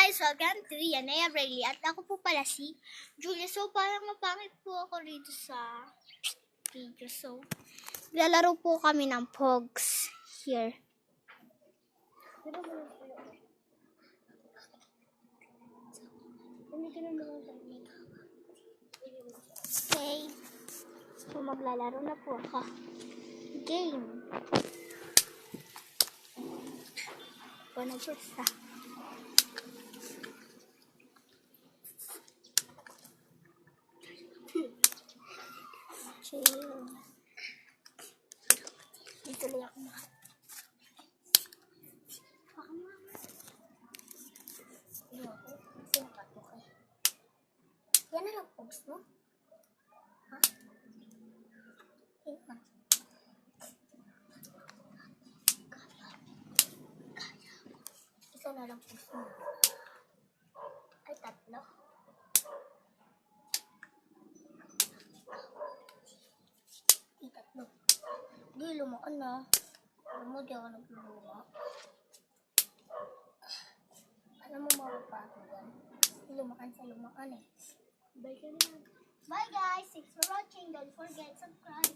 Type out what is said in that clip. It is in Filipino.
guys, welcome to Yanea Brayley. At ako po pala si Julia. So, parang mapangit po ako rito sa video. So, lalaro po kami ng Pogs here. Okay. So, maglalaro na po ako. Game. Ito na po sa chill. Dito lang ako na. Baka mama. Hindi ako. Kasi nakatok eh. Yan na lang post mo? Ha? Yan na. Isa na lang post mo. Ay, tatlo. Tatlo. Di, lumaan na. Alam mo, di ako nagluluma. Alam mo, mapapato yan. Lumaan sa lumaan eh. Bye ka na. Bye guys! Thanks for watching. Don't forget, subscribe.